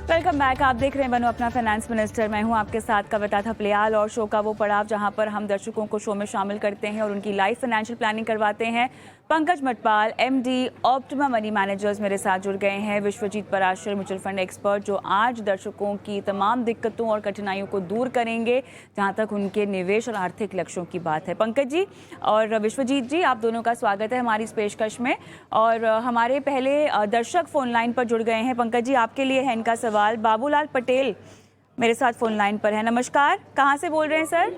Welcome back. आप देख रहे हैं बनो अपना फाइनेंस मिनिस्टर। मैं हूं आपके साथ कविता थपलियाल और शो का वो पड़ाव जहां पर हम दर्शकों को शो में शामिल करते हैं और उनकी लाइफ फाइनेंशियल प्लानिंग करवाते हैं। Pankaj Matpal MD Optima money managers मेरे साथ जुड़ गए हैं। Vishwajeet Parashar mutual fund expert जो आज दर्शकों की तमाम दिक्कतों और कठिनाइयों को दूर करेंगे जहां तक उनके निवेश और आर्थिक लक्ष्यों की बात है। पंकज जी और विश्वजीत जी, आप दोनों का स्वागत है हमारी इस पेशकश में। और हमारे पहले दर्शक फोन लाइन पर जुड़ गए हैं। पंकज जी, आपके लिए है इनका सवाल। बाबूलाल पटेल मेरे साथ फोन लाइन पर है। नमस्कार, कहाँ से बोल रहे हैं सर?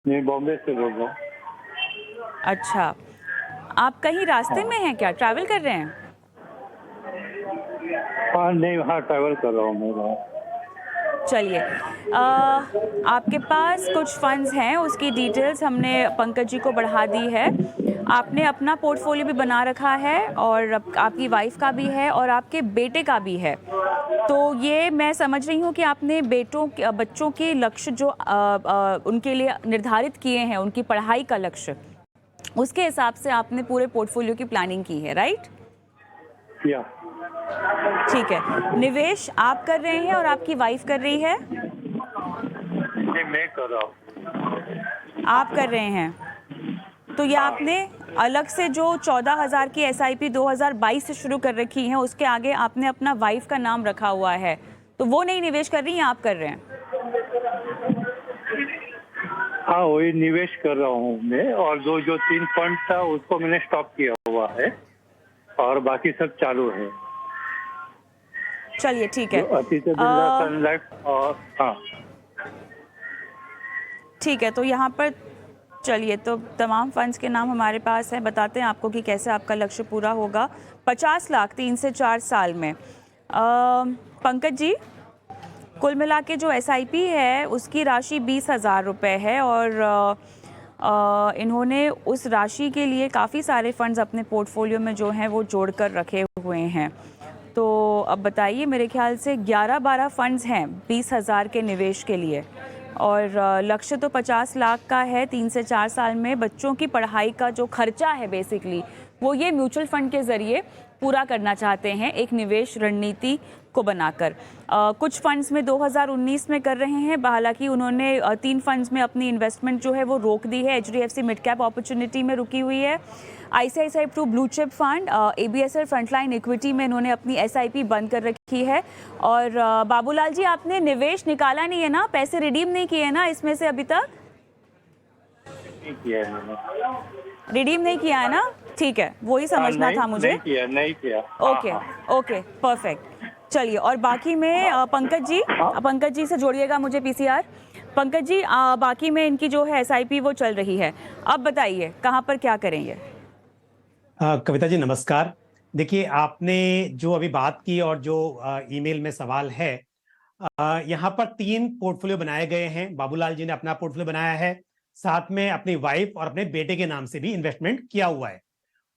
मैं बॉम्बे से बोल रहा हूँ। अच्छा, आप कहीं रास्ते में हैं क्या, ट्रैवल कर रहे हैं? हाँ नहीं, हाँ ट्रैवल कर रहा हूँ मैं। चलिए, आपके पास कुछ फंड्स हैं, उसकी डिटेल्स हमने पंकज जी को बढ़ा दी है। आपने अपना पोर्टफोलियो भी बना रखा है और आपकी वाइफ का भी है और आपके बेटे का भी है। तो ये मैं समझ रही हूँ कि आपने बच्चों के लक्ष्य जो उनके लिए निर्धारित किए हैं, उनकी पढ़ाई का लक्ष्य, उसके हिसाब से आपने पूरे पोर्टफोलियो की प्लानिंग की है, राइट? या ठीक है। निवेश आप कर रहे हैं और आपकी वाइफ कर रही है? ये मैं कर रहा हूँ। आप कर रहे हैं। तो ये आपने अलग से जो 14,000 की SIP 2022 से शुरू कर रखी है, उसके आगे आपने अपना वाइफ का नाम रखा हुआ है, तो वो नहीं निवेश कर रही हैं, आप कर रहे हैं? हाँ वही निवेश कर रहा हूँ मैं, और जो 3 फंड था उसको मैंने स्टॉप किया हुआ है और बाकी सब चालू है। चलिए ठीक है। अतिशय बिरला, सन लाइफ और हाँ ठीक है, तो यहाँ पर चलिए, तो तमाम फंड्स के नाम हमारे पास हैं। बताते हैं आपको कि कैसे आपका लक्ष्य पूरा होगा। 50 लाख 3 से 4 साल में। पंकज जी, कुल मिला के जो SIP है उसकी राशि 20,000 रुपये है और इन्होंने उस राशि के लिए काफ़ी सारे फंड्स अपने पोर्टफोलियो में जो हैं वो जोड़ कर रखे हुए हैं। तो अब बताइए, मेरे ख्याल से 11-12 फंड्स हैं 20,000 के निवेश के लिए और लक्ष्य तो 50 लाख का है 3 से 4 साल में। बच्चों की पढ़ाई का जो खर्चा है बेसिकली वो ये म्यूचुअल फंड के ज़रिए पूरा करना चाहते हैं एक निवेश रणनीति को बनाकर। कुछ फंड्स में 2019 में कर रहे हैं, हालांकि उन्होंने 3 फंड्स में अपनी इन्वेस्टमेंट जो है वो रोक दी है। HDFC मिड कैप अपॉर्चुनिटी में रुकी हुई है, ICICI Pru blue chip fund, ABSL frontline equity में इन्होंने अपनी SIP बंद कर रखी है। और बाबूलाल जी, आपने निवेश निकाला नहीं है ना, पैसे रिडीम नहीं किए ना इसमें से अभी तक? नहीं किया है मैंने। रिडीम नहीं किया है ना? ठीक है, वही समझना था मुझे। नहीं किया। Okay okay, perfect. चलिए, और बाकी में पंकज जी से जोड़िएगा मुझे PCR। पंकज जी, बाकी में इनकी जो है SIP वो चल रही है। अब बताइए कहाँ पर क्या करेंगे? कविता जी नमस्कार। देखिए, आपने जो अभी बात की और जो ईमेल में सवाल है, यहाँ पर 3 पोर्टफोलियो बनाए गए हैं। बाबूलाल जी ने अपना पोर्टफोलियो बनाया है, साथ में अपनी वाइफ और अपने बेटे के नाम से भी इन्वेस्टमेंट किया हुआ है।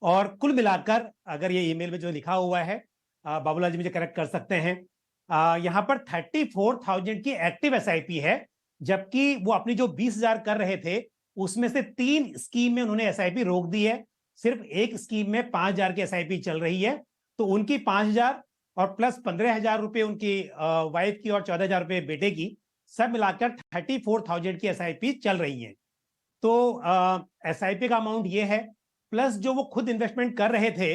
और कुल मिलाकर अगर ये ईमेल में जो लिखा हुआ है, बाबूलाल जी मुझे करेक्ट कर सकते हैं, यहाँ पर 34,000 की एक्टिव SIP है, जबकि वो अपनी जो 20,000 कर रहे थे उसमें से 3 स्कीम में उन्होंने SIP रोक दी है। सिर्फ एक स्कीम में 5,000 की SIP चल रही है। तो उनकी 5,000 और प्लस 15,000 रुपए उनकी वाइफ की और 14,000 रुपए बेटे की, सब मिलाकर 34,000 की SIP चल रही है। तो SIP का अमाउंट ये है, प्लस जो वो खुद इन्वेस्टमेंट कर रहे थे,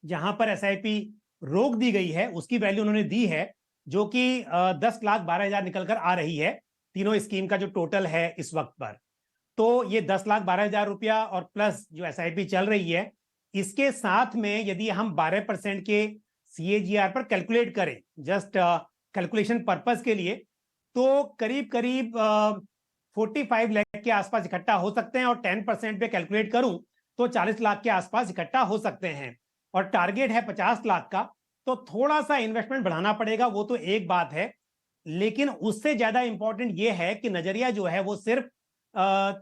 जहां पर SIP रोक दी गई है उसकी वैल्यू उन्होंने दी है, जो कि 10,12,000 निकल कर आ रही है तीनों स्कीम का जो टोटल है इस वक्त पर। तो ये 10,12,000 रुपया और प्लस जो SIP चल रही है, इसके साथ में यदि हम 12% के CAGR पर कैलकुलेट करें, जस्ट कैलकुलेशन पर्पस के लिए, तो करीब करीब 45 लाख के आसपास इकट्ठा हो सकते हैं। और 10% पे कैलकुलेट करूं तो 40 लाख के आसपास इकट्ठा हो सकते हैं। और टारगेट है 50 लाख का, तो थोड़ा सा इन्वेस्टमेंट बढ़ाना पड़ेगा, वो तो एक बात है। लेकिन उससे ज्यादा इंपॉर्टेंट ये है कि नजरिया जो है वो सिर्फ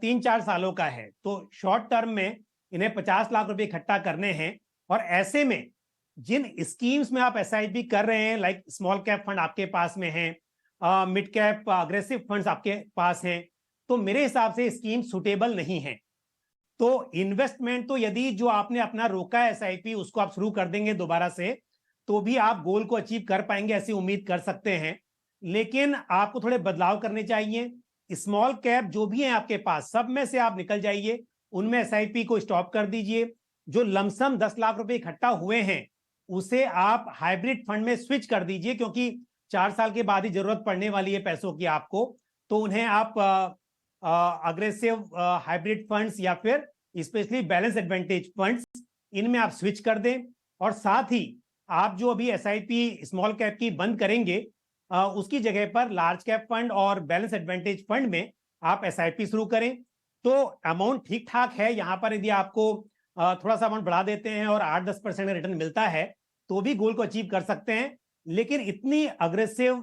3-4 सालों का है। तो शॉर्ट टर्म में इन्हें 50 लाख रुपए इकट्ठा करने हैं। और ऐसे में जिन स्कीम्स में आप SIP कर रहे हैं, लाइक स्मॉल कैप फंड आपके पास में है, मिड कैप अग्रेसिव फंड्स आपके पास हैं, तो मेरे हिसाब से स्कीम सुटेबल नहीं है। तो इन्वेस्टमेंट तो यदि जो आपने अपना रोका है SIP उसको आप शुरू कर देंगे दोबारा से, तो भी आप गोल को अचीव कर पाएंगे, ऐसी उम्मीद कर सकते हैं। लेकिन आपको थोड़े बदलाव करने चाहिए। स्मॉल कैप जो भी है आपके पास, सब में से आप निकल जाइए, उनमें एसआईपी को स्टॉप कर दीजिए। जो लमसम 10 लाख रुपए इकट्ठा हुए हैं उसे आप हाइब्रिड फंड में स्विच कर दीजिए, क्योंकि 4 साल के बाद ही जरूरत पड़ने वाली है पैसों की आपको। तो उन्हें आप अग्रेसिव हाइब्रिड फंड्स या फिर स्पेशली बैलेंस एडवांटेज फंड्स, इनमें आप स्विच कर दें। और साथ ही आप जो अभी एसआईपी स्मॉल कैप की बंद करेंगे, उसकी जगह पर लार्ज कैप फंड और बैलेंस एडवांटेज फंड में आप एसआईपी शुरू करें। तो अमाउंट ठीक ठाक है। यहाँ पर यदि आपको थोड़ा सा अमाउंट बढ़ा देते हैं और 8-10% का रिटर्न मिलता है तो भी गोल को अचीव कर सकते हैं। लेकिन इतनी अग्रेसिव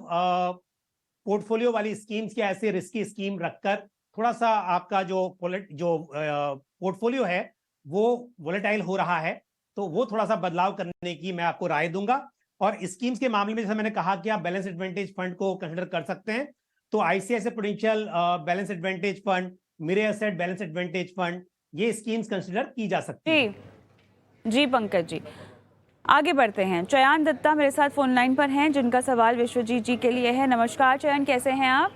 पोर्टफोलियो वाली स्कीम्स या ऐसे रिस्की स्कीम रखकर थोड़ा सा आपका जो पोर्टफोलियो है वो वोलेटाइल हो रहा है, तो वो थोड़ा सा बदलाव करने की मैं आपको राय दूंगा। और स्कीम्स के मामले में जैसे मैंने कहा कि आप बैलेंस एडवांटेज फंड को कंसिडर कर सकते हैं, तो ICICI prudential balance advantage fund, मेरे एसेट बैलेंस एडवांटेज फंड, ये स्कीम्स कंसिडर की जा सकती है। जी पंकज जी, आगे बढ़ते हैं। चयन दत्ता मेरे साथ फोन लाइन पर हैं, जिनका सवाल विश्वजीत जी के लिए है। नमस्कार चयन, कैसे हैं आप?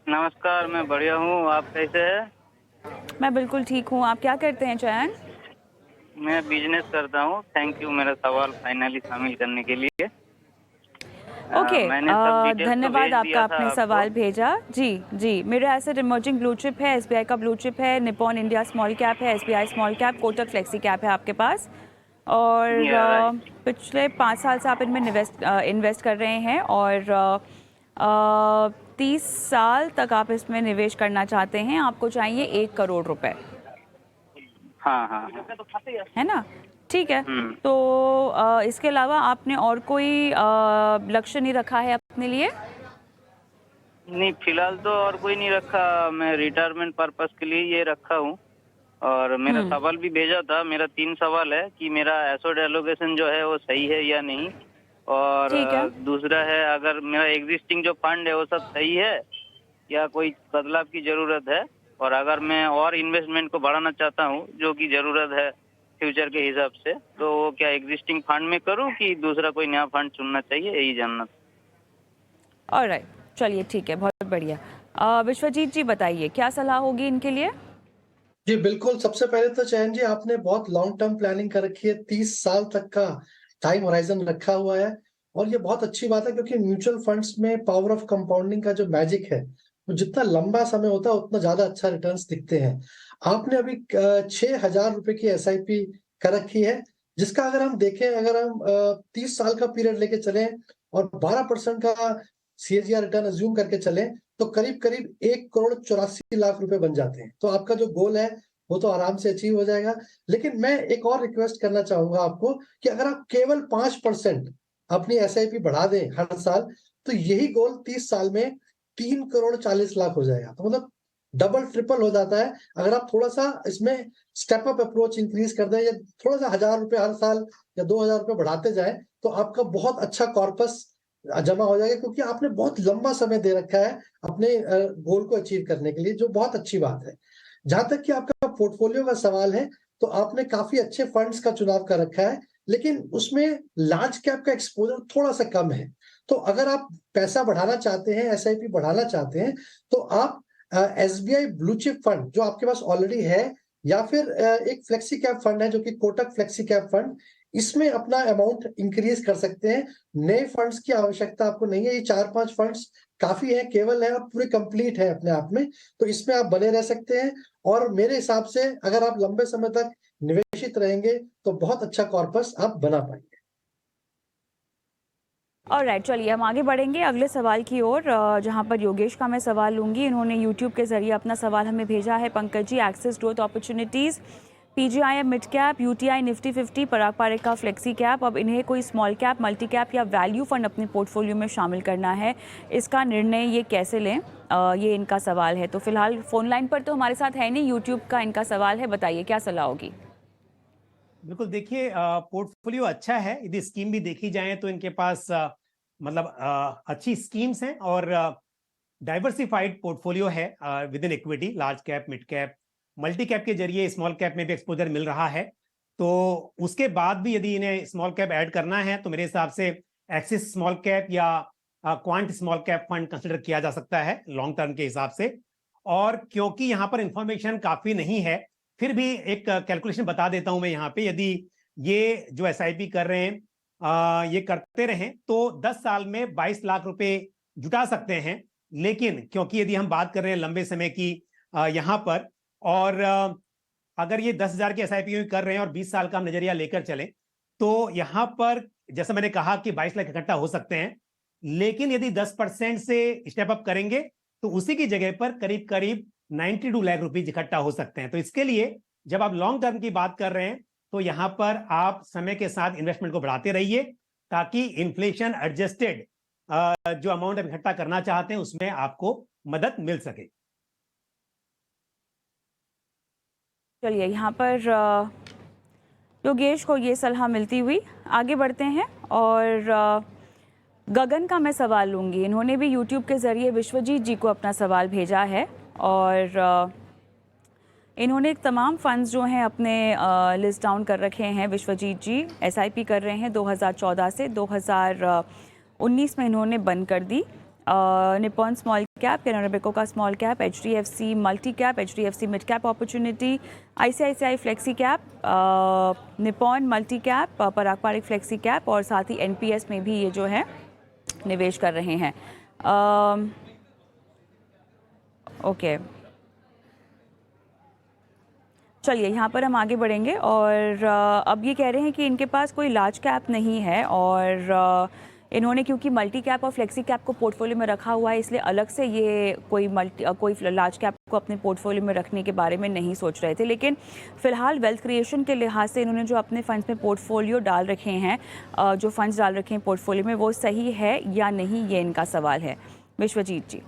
नमस्कार, मैं बढ़िया हूँ। आप कैसे हैं? मैं बिल्कुल ठीक हूँ। आप क्या करते हैं चयन? मैं बिजनेस करता हूँ। थैंक यू मेरा सवाल फाइनली शामिल करने के लिए। ओके, मैंने सब डिटेल्स तो धन्यवाद भेज आपका, दिया था आपने सवाल भेजा। जी जी, मेरा एसेट इमर्जिंग ब्लू चिप है, एसबीआई का ब्लू चिप है, निपॉन इंडिया स्मॉल कैप है, SBI small cap, Kotak flexi cap है आपके पास। और पिछले 5 साल से आप इनमें इन्वेस्ट कर रहे हैं और 30 साल तक आप इसमें निवेश करना चाहते हैं। आपको चाहिए 1 करोड़ रुपए। हाँ हाँ, है ना? ठीक है। तो इसके अलावा आपने और कोई लक्ष्य नहीं रखा है अपने लिए? नहीं, फिलहाल तो और कोई नहीं रखा। मैं रिटायरमेंट पर्पस के लिए ये रखा हूँ। और मेरा सवाल भी भेजा था। मेरा 3 सवाल है कि मेरा एसेट एलोकेशन जो है वो सही है या नहीं, और दूसरा है अगर मेरा एग्जिस्टिंग जो फंड है वो सब सही है या कोई बदलाव की जरूरत है, और अगर मैं और इन्वेस्टमेंट को बढ़ाना चाहता हूँ जो कि जरूरत है फ्यूचर के हिसाब से, तो वो क्या एग्जिस्टिंग फंड में करूँ कि दूसरा कोई नया फंड चुनना चाहिए, यही जानना था। ऑलराइट, चलिए ठीक है, बहुत बढ़िया। विश्वजीत जी बताइए क्या सलाह होगी इनके लिए? जी बिल्कुल। सबसे पहले तो चयन जी, आपने बहुत लॉन्ग टर्म प्लानिंग कर रखी है, 30 साल तक का टाइम होराइजन रखा हुआ है, और ये बहुत अच्छी बात है क्योंकि म्यूचुअल फंड्स में पावर ऑफ कंपाउंडिंग का जो मैजिक है, वो जितना लंबा समय होता है उतना ज्यादा अच्छा रिटर्न्स दिखते हैं। आपने अभी 6,000 रुपए की एसआईपी कर रखी है, जिसका अगर हम देखें, अगर हम 30 साल का पीरियड लेके चले और 12% का सीएजीआर रिटर्न अज्यूम करके चले, तो करीब करीब 1,84,00,000 रुपए बन जाते हैं। तो आपका जो गोल है वो तो आराम से अचीव हो जाएगा। लेकिन मैं एक और रिक्वेस्ट करना चाहूंगा आपको कि अगर आप केवल 5% अपनी एसआईपी बढ़ा दें हर साल, तो यही गोल 30 साल में 3,40,00,000 हो जाएगा। तो मतलब डबल ट्रिपल हो जाता है। अगर आप थोड़ा सा इसमें स्टेप अप अप्रोच इंक्रीज कर दें, या थोड़ा सा 1,000 रुपए हर साल या 2,000 रुपए बढ़ाते जाए, तो आपका बहुत अच्छा कॉर्पस जमा हो जाएगा, क्योंकि आपने बहुत लंबा समय दे रखा है अपने गोल को अचीव करने के लिए, जो बहुत अच्छी बात है। जहां तक कि आपका पोर्टफोलियो का सवाल है, तो आपने काफी अच्छे फंड्स का चुनाव कर रखा है, लेकिन उसमें लार्ज कैप का एक्सपोजर थोड़ा सा कम है। तो अगर आप पैसा बढ़ाना चाहते हैं, एसआईपी बढ़ाना चाहते हैं, तो आप एसबीआई ब्लू चिप फंड जो आपके पास ऑलरेडी है, या फिर एक फ्लेक्सी कैप फंड है जो कि कोटक फ्लेक्सी कैप फंड, इसमें अपना अमाउंट इंक्रीज कर सकते हैं। नए फंड्स की आवश्यकता आपको नहीं है। ये 4-5 फंड्स काफी है, केवल है, और पूरे कंप्लीट है अपने आप में। तो इसमें आप बने रह सकते हैं, और मेरे हिसाब से अगर आप लंबे समय तक निवेशित रहेंगे तो बहुत अच्छा कॉर्पस आप बना पाएंगे। ऑलराइट, चलिए हम आगे बढ़ेंगे अगले सवाल की ओर, जहां पर योगेश का मैं सवाल लूंगी। इन्होंने यूट्यूब के जरिए अपना सवाल हमें भेजा है। Pankaj ji, Axis growth opportunities, PGIM mid cap, UTI Nifty 50, Parag Parekh का फ्लेक्सी कैप, अब इन्हें कोई स्मॉल कैप, मल्टी कैप या वैल्यू फंड अपने पोर्टफोलियो में शामिल करना है, इसका निर्णय ये कैसे लें? ये इनका सवाल है। तो फिलहाल फोन लाइन पर तो हमारे साथ है नहीं, यूट्यूब का इनका सवाल है, बताइए क्या सलाह होगी? बिल्कुल, देखिए पोर्टफोलियो अच्छा है। यदि स्कीम भी देखी जाए तो इनके पास मतलब अच्छी स्कीम्स हैं और डाइवर्सिफाइड पोर्टफोलियो है with in equity, large cap, mid cap, multi cap के जरिए स्मॉल कैप में भी एक्सपोजर मिल रहा है। तो उसके बाद भी यदि इन्हें स्मॉल कैप ऐड करना है तो मेरे हिसाब से एक्सिस स्मॉल कैप या quant small cap fund consider किया जा सकता है लॉन्ग टर्म के हिसाब से। और क्योंकि यहाँ पर इंफॉर्मेशन काफी नहीं है, फिर भी एक कैलकुलेशन बता देता हूं मैं यहाँ पे। यदि ये जो एसआईपी कर रहे हैं ये करते रहें तो 10 साल में 22 लाख रुपए जुटा सकते हैं। लेकिन क्योंकि यदि हम बात कर रहे हैं लंबे समय की यहाँ पर, और अगर ये 10,000 की एसआईपी कर रहे हैं और 20 साल का हम नजरिया लेकर चलें तो यहाँ पर जैसा मैंने कहा कि 22 लाख इकट्ठा हो सकते हैं। लेकिन यदि 10% से स्टेप अप करेंगे तो उसी की जगह पर करीब करीब 92 लाख रुपीज इकट्ठा हो सकते हैं। तो इसके लिए जब आप लॉन्ग टर्म की बात कर रहे हैं तो यहां पर आप समय के साथ इन्वेस्टमेंट को बढ़ाते रहिए ताकि इन्फ्लेशन एडजस्टेड जो अमाउंट आप इकट्ठा करना चाहते हैं उसमें आपको मदद मिल सके। चलिए, यहाँ पर योगेश को ये सलाह मिलती हुई आगे बढ़ते हैं और गगन का मैं सवाल लूँगी। इन्होंने भी यूट्यूब के ज़रिए विश्वजीत जी को अपना सवाल भेजा है और इन्होंने तमाम फंड्स जो हैं अपने लिस्ट डाउन कर रखे हैं। विश्वजीत जी एसआईपी कर रहे हैं 2014 से 2019 में इन्होंने बंद कर दी। Nippon small cap, Canara bank का small cap, HDFC multi cap, HDFC mid cap opportunity, ICICI flexi cap, Nippon multi cap, Parag Parikh flexi cap और साथ ही एनपीएस में भी ये जो है निवेश कर रहे हैं। ओके, चलिए यहाँ पर हम आगे बढ़ेंगे और अब ये कह रहे हैं कि इनके पास कोई लार्ज कैप नहीं है और इन्होंने क्योंकि मल्टी कैप और फ्लेक्सी कैप को पोर्टफोलियो में रखा हुआ है इसलिए अलग से ये कोई लार्ज कैप को अपने पोर्टफोलियो में रखने के बारे में नहीं सोच रहे थे। लेकिन फिलहाल वेल्थ क्रिएशन के लिहाज से इन्होंने जो अपने फंड्स में पोर्टफोलियो डाल रखे हैं, जो फंड्स डाल रखे हैं पोर्टफोलियो में, वो सही है या नहीं, ये इनका सवाल है। विश्वजीत जी।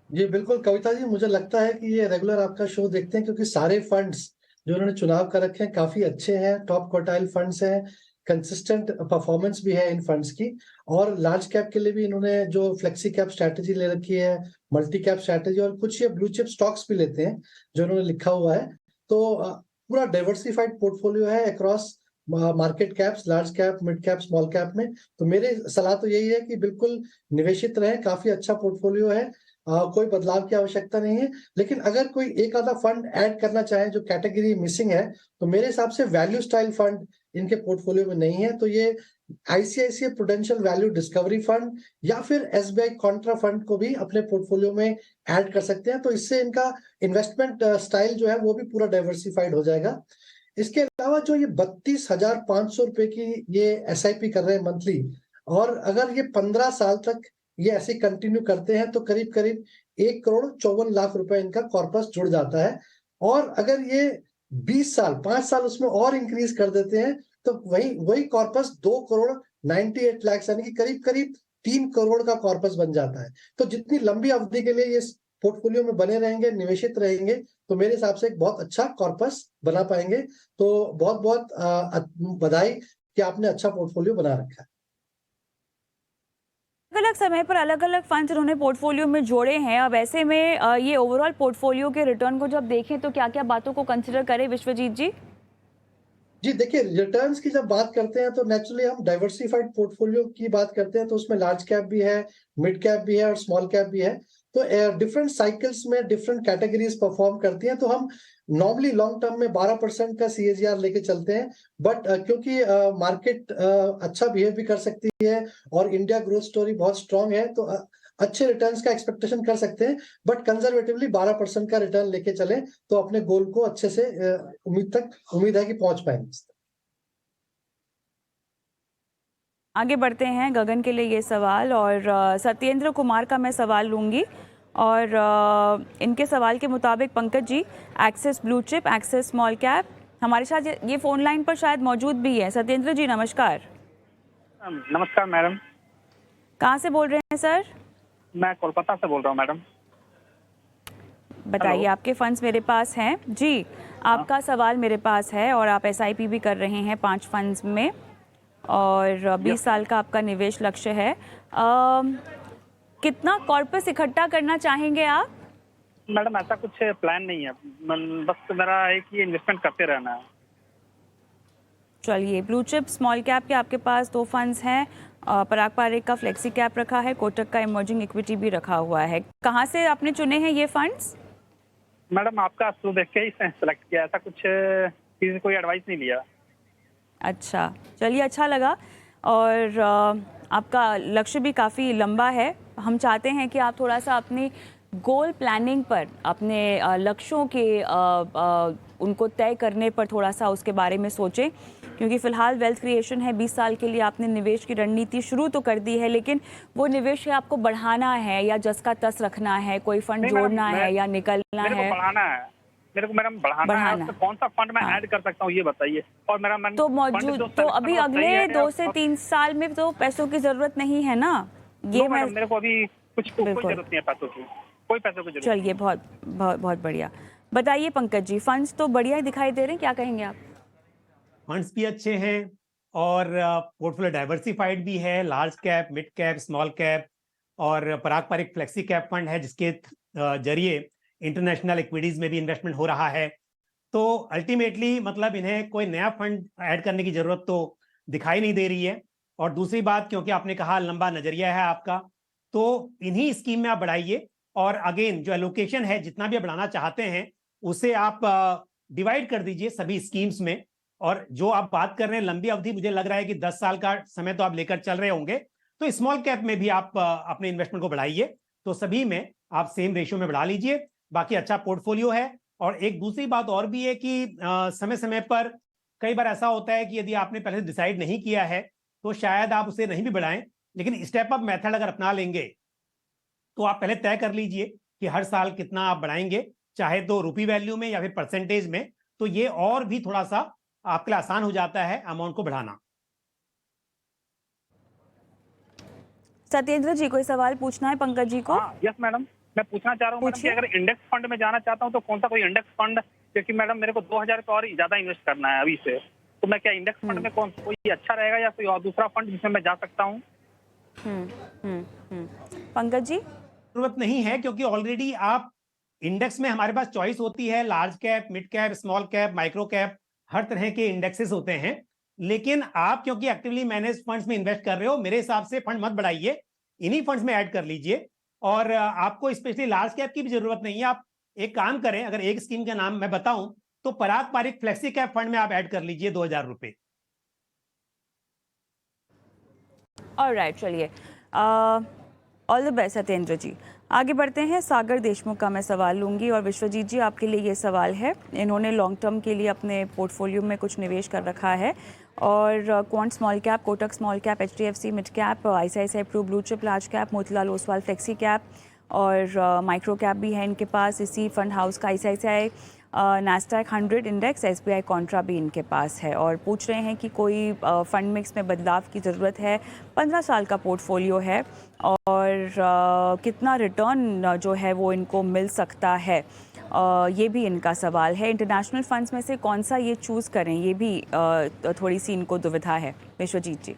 जी बिल्कुल कविता जी, मुझे लगता है कि ये रेगुलर आपका शो देखते हैं क्योंकि सारे फंड्स जो उन्होंने चुनाव कर रखे हैं काफी अच्छे हैं, टॉप क्वार्टाइल फंड्स हैं, कंसिस्टेंट परफॉर्मेंस भी है इन फंड्स की। और लार्ज कैप के लिए भी इन्होंने जो फ्लेक्सी कैप स्ट्रैटेजी ले रखी है, मल्टी कैप स्ट्रैटेजी और कुछ ये ब्लू चिप स्टॉक्स भी लेते हैं जो इन्होंने लिखा हुआ है। तो पूरा डाइवर्सिफाइड पोर्टफोलियो है across market caps, large cap, mid cap, small cap में। तो मेरे सलाह तो यही है कि बिल्कुल निवेशित रहे, काफी अच्छा पोर्टफोलियो है, कोई बदलाव की आवश्यकता नहीं है। लेकिन अगर कोई एक आधा फंड ऐड करना चाहे जो कैटेगरी मिसिंग है तो मेरे हिसाब से वैल्यू स्टाइल फंड इनके पोर्टफोलियो में नहीं है। तो ये ICICI prudential value discovery fund या फिर एसबीआई कॉन्ट्रा फंड को भी अपने पोर्टफोलियो में ऐड कर सकते हैं। तो इससे इनका इन्वेस्टमेंट स्टाइल जो है वो भी पूरा डाइवर्सिफाइड हो जाएगा। इसके अलावा जो ये 32,500 रुपए की ये एसआईपी कर रहे हैं मंथली, और अगर ये 15 साल तक ये ऐसे कंटिन्यू करते हैं तो करीब करीब 1,54,00,000 रुपए इनका कॉर्पस जुड़ जाता है। और अगर ये 20 साल 5 साल उसमें और इंक्रीज कर देते हैं तो वही कॉर्पस 2,98,00,000 यानी कि करीब करीब 3 करोड़ का कॉर्पस बन जाता है। तो जितनी लंबी अवधि के लिए ये पोर्टफोलियो में बने रहेंगे, निवेशित रहेंगे, तो मेरे हिसाब से एक बहुत अच्छा कॉर्पस बना पाएंगे। तो बहुत बहुत बधाई कि आपने अच्छा पोर्टफोलियो बना रखा है। अलग समय पर अलग अलग फंड्स उन्होंने पोर्टफोलियो में जोड़े हैं। अब ऐसे में ये ओवरऑल पोर्टफोलियो के रिटर्न को जब देखें तो क्या क्या बातों को कंसिडर करें विश्वजीत जी? जी देखिए, रिटर्न्स की जब बात करते हैं तो नेचुरली हम डाइवर्सिफाइड पोर्टफोलियो की बात करते हैं तो उसमें लार्ज कैप भी है, मिड कैप भी है और स्मॉल कैप भी है। तो डिफरेंट साइकिल्स में डिफरेंट कैटेगरीज परफॉर्म करती हैं। तो हम नॉर्मली लॉन्ग टर्म में 12% का सीएजीआर लेके चलते हैं। बट क्योंकि मार्केट अच्छा बिहेव भी कर सकती है और इंडिया ग्रोथ स्टोरी बहुत स्ट्रांग है तो अच्छे रिटर्न्स का एक्सपेक्टेशन कर सकते हैं। बट कंजर्वेटिवली 12% का रिटर्न लेके चलें तो अपने गोल को अच्छे से उम्मीद है कि पहुंच पाएंगे। आगे बढ़ते हैं। गगन के लिए ये सवाल और सत्येंद्र कुमार का मैं सवाल लूंगी और इनके सवाल के मुताबिक Pankaj ji, Axis blue chip, Axis small cap, हमारे साथ ये फोन लाइन पर शायद मौजूद भी है। सत्येंद्र जी नमस्कार। नमस्कार मैडम। कहाँ से बोल रहे हैं सर? मैं कोलकाता से बोल रहा हूँ मैडम। बताइए, आपके फंड्स मेरे पास हैं जी, आपका सवाल मेरे पास है और आप एसआईपी भी कर रहे हैं 5 फंड्स में और 20 साल का आपका निवेश लक्ष्य है। कितना कॉर्पस इकट्ठा करना चाहेंगे आप? मैडम ऐसा कुछ प्लान नहीं है, बस मेरा है कि इन्वेस्टमेंट करते रहना है। चलिए, ब्लू चिप स्मॉल कैप के आपके पास 2 फंड्स हैं। पराग पारेख का फ्लेक्सी कैप रखा है, कोटक का इमर्जिंग इक्विटी भी रखा हुआ है। कहाँ से आपने चुने हैं ये फंड्स? मैडम आपका शो देख के ही सेलेक्ट किया, ऐसा कुछ किसी से कोई एडवाइस नहीं लिया। अच्छा, चलिए अच्छा लगा। और आपका लक्ष्य भी काफ़ी लंबा है। हम चाहते हैं कि आप थोड़ा सा अपनी गोल प्लानिंग पर, अपने लक्ष्यों के उनको तय करने पर थोड़ा सा उसके बारे में सोचें, क्योंकि फ़िलहाल वेल्थ क्रिएशन है। 20 साल के लिए आपने निवेश की रणनीति शुरू तो कर दी है, लेकिन वो निवेश आपको बढ़ाना है या जस का तस रखना है, कोई फंड नहीं मैडम, जोड़ना है या निकलना मेरे है? को बढ़ाना है, मेरे को मैडम बढ़ाना है। तो कौन सा फंड मैं हाँ। ऐड कर सकता हूँ ये बताइए। और मेरा मन तो फंड मौजूद जो तो selection अभी वो अगले सही है 2 से 3 साल में तो पैसों की ज़रूरत नहीं है ना? ये नो मैं मैडम, मेरे को अभी कुछ कोई बिल्कुल। जरूरत नहीं है पैसों की, कोई पैसों की जरूरत चलिए, बहुत बहुत बहुत बढ़िया। बताइए पंकज जी, फंड्स तो बढ़िया ही दिखाई दे रहे हैं, क्या कहेंगे आप? फंड्स भी अच्छे हैं और पोर्टफोलियो डाइवर्सिफाइड भी है, large cap, mid cap, small cap. और पराग पारेख फ्लेक्सी कैप फंड है जिसके जरिए इंटरनेशनल इक्विटीज में भी इन्वेस्टमेंट हो रहा है। तो अल्टीमेटली मतलब इन्हें कोई नया फंड ऐड करने की जरूरत तो दिखाई नहीं दे रही है। और दूसरी बात, क्योंकि आपने कहा लंबा नजरिया है आपका, तो इन्हीं स्कीम में आप बढ़ाइए। और अगेन जो एलोकेशन है, जितना भी बढ़ाना चाहते हैं उसे आप डिवाइड कर दीजिए सभी स्कीम्स में। और जो आप बात कर रहे हैं लंबी अवधि, मुझे लग रहा है कि 10 साल का समय तो आप लेकर चल रहे होंगे, तो स्मॉल कैप में भी आप अपने इन्वेस्टमेंट को बढ़ाइए। तो सभी में आप सेम रेशियो में बढ़ा लीजिए। बाकी अच्छा पोर्टफोलियो है। और एक दूसरी बात और भी है कि समय समय पर कई बार ऐसा होता है कि यदि आपने पहले डिसाइड नहीं किया है तो शायद आप उसे नहीं भी बढ़ाएं, लेकिन स्टेप अप मेथड अगर अपना लेंगे तो आप पहले तय कर लीजिए कि हर साल कितना आप बढ़ाएंगे, चाहे तो रुपी वैल्यू में या फिर परसेंटेज में। तो ये और भी थोड़ा सा आपके लिए आसान हो जाता है अमाउंट को बढ़ाना। सत्येंद्र जी, कोई सवाल पूछना है पंकज जी को? हाँ, यस मैडम, मैं पूछना चाह रहा हूँ मैडम कि पूछिए। अगर इंडेक्स फंड में जाना चाहता हूँ तो कौन सा कोई इंडेक्स फंड, क्योंकि मैडम मेरे को 2000 का और ज्यादा इन्वेस्ट करना है अभी से, तो मैं क्या इंडेक्स फंड में कौन कोई अच्छा रहेगा या कोई और दूसरा फंड जिसमें मैं जा सकता हूँ? पंकज जी? जरूरत नहीं है, क्योंकि ऑलरेडी आप इंडेक्स में हमारे पास चॉइस होती है, large cap, mid cap, small cap, micro cap, हर तरह के इंडेक्सेस होते हैं। लेकिन आप क्योंकि एक्टिवली मैनेज फंड्स में इन्वेस्ट कर रहे हो, मेरे हिसाब से फंड मत बढ़ाइए, इन्हीं फंड्स में ऐड कर लीजिए। और आपको स्पेशली लार्ज कैप की भी जरूरत नहीं है। आप एक काम करें, अगर एक स्कीम का नाम मैं बताऊं तो पराग पारेख फ्लेक्सी कैप फंड में आप ऐड कर लीजिए 2000 रुपए। ऑलराइट, चलिए, ऑल द बेस्ट सत्येंद्र जी। आगे बढ़ते हैं। सागर देशमुख का मैं सवाल लूंगी और विश्वजीत जी आपके लिए ये सवाल है। इन्होंने लॉन्ग टर्म के लिए अपने पोर्टफोलियो में कुछ निवेश कर रखा है और quant small cap, Kotak small cap, HDFC mid cap, ICICI Pru blue chip large cap, Motilal Oswal flexi cap और माइक्रो कैप भी है इनके पास। इसी फंड हाउस का ICICI Nasdaq 100 index, SBI contra भी इनके पास है और पूछ रहे हैं कि कोई फंड मिक्स में बदलाव की ज़रूरत है। 15 साल का पोर्टफोलियो है और कितना रिटर्न जो है वो इनको मिल सकता है, ये भी इनका सवाल है। इंटरनेशनल फंड्स में से कौन सा ये चूज़ करें, ये भी थोड़ी सी इनको दुविधा है। विश्वजीत जी?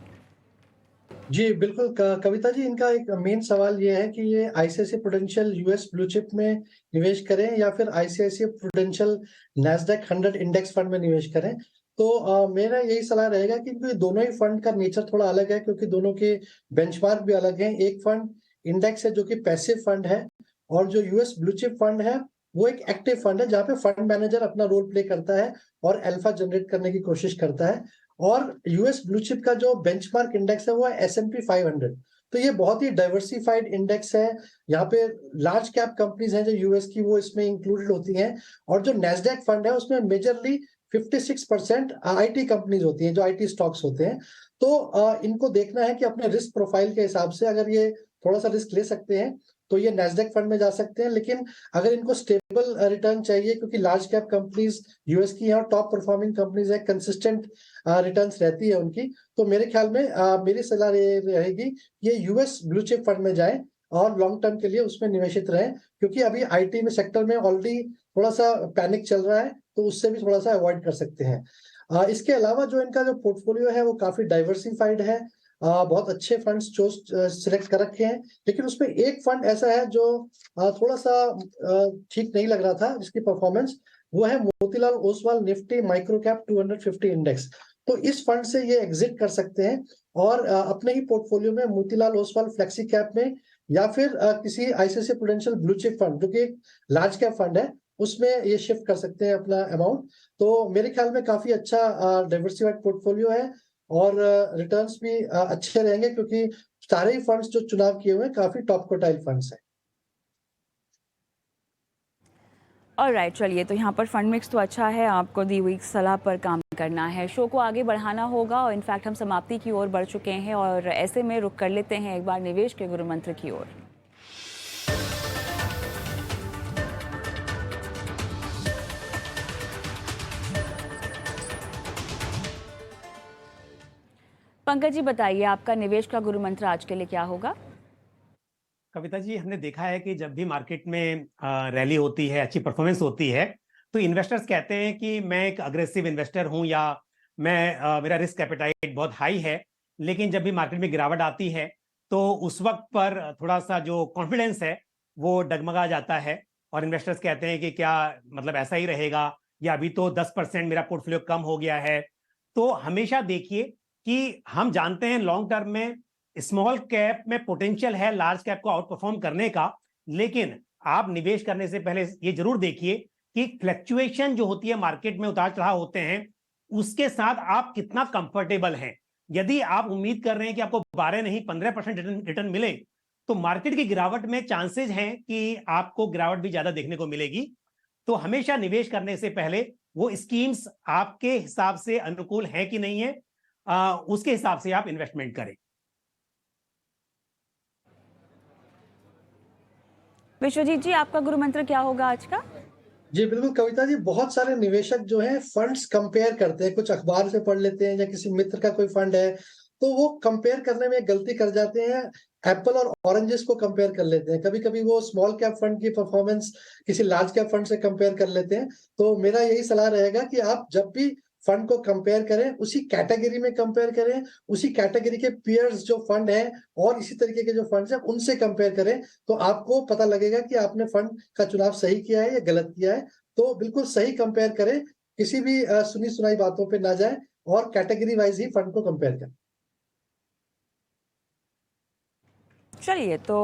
जी बिल्कुल, कविता जी, इनका एक मेन सवाल ये है कि ये ICICI prudential US blue chip में निवेश करें या फिर ICICI prudential Nasdaq 100 index fund में निवेश करें। तो मेरा यही सलाह रहेगा कि दोनों ही फंड का नेचर थोड़ा अलग है, क्योंकि दोनों के बेंचमार्क भी अलग हैं। एक फंड इंडेक्स है जो कि पैसिव फंड है, और जो यूएस ब्लू चिप फंड है वो एक एक्टिव फंड है जहाँ पे फंड मैनेजर अपना रोल प्ले करता है और अल्फा जनरेट करने की कोशिश करता है। और यूएस ब्लू चिप का जो बेंचमार्क इंडेक्स है वो है S&P 500। तो ये बहुत ही डाइवर्सिफाइड इंडेक्स है। यहाँ पे लार्ज कैप कंपनीज हैं जो यूएस की, वो इसमें इंक्लूडेड होती हैं। और जो नैस्डैक फंड है उसमें मेजरली 56% आईटी कंपनीज होती हैं, जो आईटी स्टॉक्स होते हैं। तो इनको देखना है कि अपने रिस्क प्रोफाइल के हिसाब से अगर ये थोड़ा सा रिस्क ले सकते हैं तो ये नैस्डैक फंड में जा सकते हैं। लेकिन अगर इनको स्टेबल रिटर्न चाहिए, क्योंकि लार्ज कैप कंपनीज यूएस की हैं और टॉप परफॉर्मिंग कंपनीज है, कंसिस्टेंट रिटर्न्स रहती है उनकी, तो मेरे ख्याल में मेरी सलाह ये रहेगी ये यूएस ब्लू चिप फंड में जाएं और लॉन्ग टर्म के लिए उसमें निवेशित रहें। क्योंकि अभी आईटी में सेक्टर में ऑलरेडी थोड़ा सा पैनिक चल रहा है, तो उससे भी थोड़ा सा अवॉइड कर सकते हैं। इसके अलावा जो इनका जो पोर्टफोलियो है वो काफी डाइवर्सिफाइड है। बहुत अच्छे फंड्स सिलेक्ट कर रखे हैं, लेकिन उसमें एक फंड ऐसा है जो थोड़ा सा ठीक नहीं लग रहा था जिसकी परफॉर्मेंस, वो है Motilal Oswal Nifty micro cap 250 index. तो इस फंड से ये एग्जिट कर सकते हैं और अपने ही पोर्टफोलियो में मोतीलाल ओसवाल फ्लेक्सी कैप में या फिर किसी ICICI prudential blue chip fund जो कि एक लार्ज कैप फंड है उसमें ये शिफ्ट कर सकते हैं अपना अमाउंट। तो मेरे ख्याल में काफी अच्छा डाइवर्सिफाइड पोर्टफोलियो है और रिटर्न्स भी अच्छे रहेंगे क्योंकि सारे ही फंड्स जो चुनाव किए हुए हैं काफी टॉप क्वार्टाइल फंड्स हैं। ऑलराइट, चलिए तो यहाँ पर फंड मिक्स तो अच्छा है, आपको दी हुई सलाह पर काम करना है, शो को आगे बढ़ाना होगा और इनफैक्ट हम समाप्ति की ओर बढ़ चुके हैं और ऐसे में रुक कर लेते हैं एक बार निवेश के गुरु मंत्र की ओर। पंकज जी बताइए, आपका निवेश का गुरु मंत्र आज के लिए क्या होगा? कविता जी, हमने देखा है कि जब भी मार्केट में रैली होती है, अच्छी परफॉर्मेंस होती है, तो इन्वेस्टर्स कहते हैं कि मैं एक अग्रेसिव इन्वेस्टर हूं या मेरा रिस्क एपेटाइट बहुत हाई है। लेकिन जब भी मार्केट में गिरावट आती है तो उस वक्त पर थोड़ा सा जो कॉन्फिडेंस है वो डगमगा जाता है और इन्वेस्टर्स कहते हैं कि क्या मतलब ऐसा ही रहेगा या अभी तो 10% मेरा पोर्टफोलियो कम हो गया है। तो हमेशा देखिए कि हम जानते हैं लॉन्ग टर्म में स्मॉल कैप में पोटेंशियल है लार्ज कैप को आउट परफॉर्म करने का, लेकिन आप निवेश करने से पहले ये जरूर देखिए कि फ्लक्चुएशन जो होती है मार्केट में, उतार चढ़ाव होते हैं, उसके साथ आप कितना कंफर्टेबल हैं। यदि आप उम्मीद कर रहे हैं कि आपको 12 नहीं 15% रिटर्न मिले तो मार्केट की गिरावट में चांसेस हैं कि आपको गिरावट भी ज्यादा देखने को मिलेगी। तो हमेशा निवेश करने से पहले वो स्कीम्स आपके हिसाब से अनुकूल है कि नहीं है, उसके हिसाब से आप इन्वेस्टमेंट करें। विश्वजीत जी, आपका गुरु मंत्र क्या होगा आज का? जी बिल्कुल कविता जी, बहुत सारे निवेशक जो हैं फंड्स कंपेयर करते हैं, कुछ अखबार से पढ़ लेते हैं या किसी मित्र का कोई फंड है तो वो कंपेयर करने में गलती कर जाते हैं, एप्पल और ऑरेंजेस को कंपेयर कर लेते हैं। कभी कभी वो स्मॉल कैप फंड की परफॉर्मेंस किसी लार्ज कैप फंड से कंपेयर कर लेते हैं। तो मेरा यही सलाह रहेगा कि आप जब भी फंड को कंपेयर करें उसी कैटेगरी में कंपेयर करें, उसी कैटेगरी के पीयर्स जो फंड हैं और इसी तरीके के जो फंड्स हैं उनसे कंपेयर करें, तो आपको पता लगेगा कि आपने फंड का चुनाव सही किया है या गलत किया है। तो बिल्कुल सही कंपेयर करें, किसी भी सुनी सुनाई बातों पे ना जाए और कैटेगरी वाइज ही फंड को कंपेयर करें। चलिए तो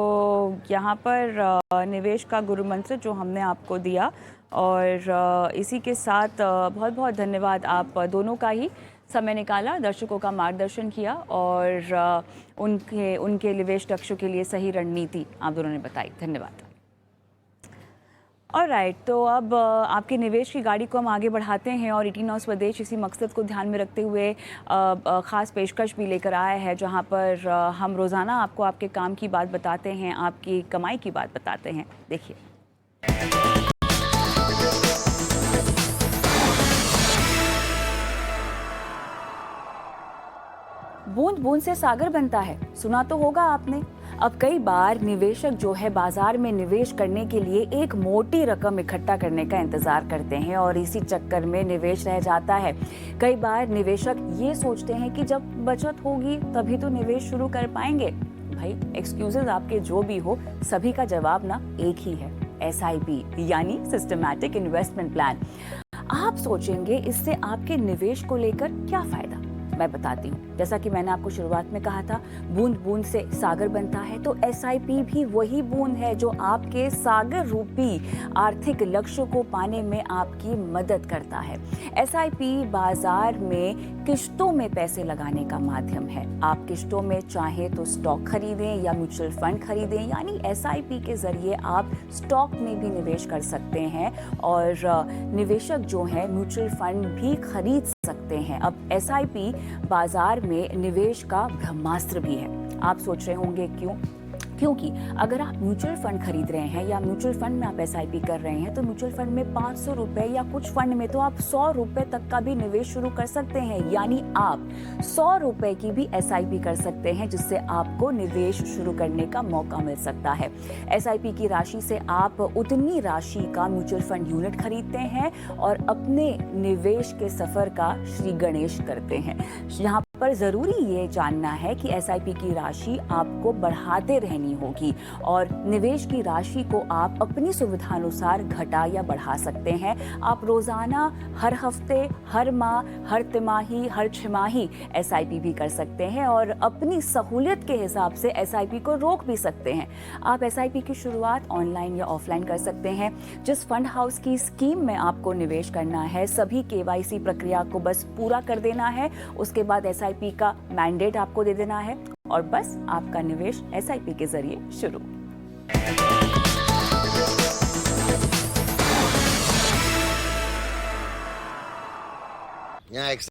यहाँ पर निवेश का गुरु मंत्र जो हमने आपको दिया और इसी के साथ बहुत बहुत धन्यवाद, आप दोनों का ही समय निकाला, दर्शकों का मार्गदर्शन किया और उनके निवेश लक्ष्यों के लिए सही रणनीति आप दोनों ने बताई। धन्यवाद। ऑलराइट, तो अब आपके निवेश की गाड़ी को हम आगे बढ़ाते हैं और ईटी नाउ स्वदेश इसी मकसद को ध्यान में रखते हुए ख़ास पेशकश भी लेकर आया है, जहां पर हम रोज़ाना आपको आपके काम की बात बताते हैं, आपकी कमाई की बात बताते हैं। देखिए, बूंद बूंद से सागर बनता है, सुना तो होगा आपने। अब कई बार निवेशक जो है बाजार में निवेश करने के लिए एक मोटी रकम इकट्ठा करने का इंतजार करते हैं और इसी चक्कर में निवेश रह जाता है। कई बार निवेशक ये सोचते हैं कि जब बचत होगी तभी तो निवेश शुरू कर पाएंगे। भाई एक्सक्यूजेस आपके जो भी हो, सभी का जवाब ना एक ही है, SIP यानी सिस्टमैटिक इन्वेस्टमेंट प्लान। आप सोचेंगे इससे आपके निवेश को लेकर क्या फायदा, मैं बताती हूँ। जैसा कि मैंने आपको शुरुआत में कहा था, बूंद बूंद से सागर बनता है, तो SIP भी वही बूंद है जो आपके सागर रूपी आर्थिक लक्ष्य को पाने में आपकी मदद करता है। SIP बाजार में किश्तों में पैसे लगाने का माध्यम है। आप किश्तों में चाहे तो स्टॉक खरीदें या म्यूचुअल फंड खरीदें, यानी SIP के जरिए आप स्टॉक में भी निवेश कर सकते हैं और निवेशक जो है म्यूचुअल फंड भी खरीद सकते हैं। अब SIP बाजार में निवेश का ब्रह्मास्त्र भी है। आप सोच रहे होंगे क्यों? क्योंकि अगर आप म्यूचुअल फंड खरीद रहे हैं या म्यूचुअल फंड में आप SIP कर रहे हैं तो म्यूचुअल फंड में 500 रुपए या कुछ फंड में तो आप 100 रुपए तक का भी निवेश शुरू कर सकते हैं, यानी आप 100 रुपए की भी SIP कर सकते हैं, जिससे आपको निवेश शुरू करने का मौका मिल सकता है। SIP की राशि से आप उतनी राशि का म्यूचुअल फंड यूनिट खरीदते हैं और अपने निवेश के सफर का श्री गणेश करते हैं। यहाँ पर ज़रूरी ये जानना है कि एसआईपी की राशि आपको बढ़ाते रहनी होगी और निवेश की राशि को आप अपनी सुविधानुसार घटा या बढ़ा सकते हैं। आप रोज़ाना, हर हफ्ते, हर माह, हर तिमाही, हर छमाही एसआईपी भी कर सकते हैं और अपनी सहूलियत के हिसाब से एसआईपी को रोक भी सकते हैं। आप एसआईपी की शुरुआत ऑनलाइन या ऑफलाइन कर सकते हैं। जिस फंड हाउस की स्कीम में आपको निवेश करना है, सभी केवाईसी प्रक्रिया को बस पूरा कर देना है। उसके बाद एसआईपी का मैंडेट आपको दे देना है और बस आपका निवेश एसआईपी के जरिए शुरू।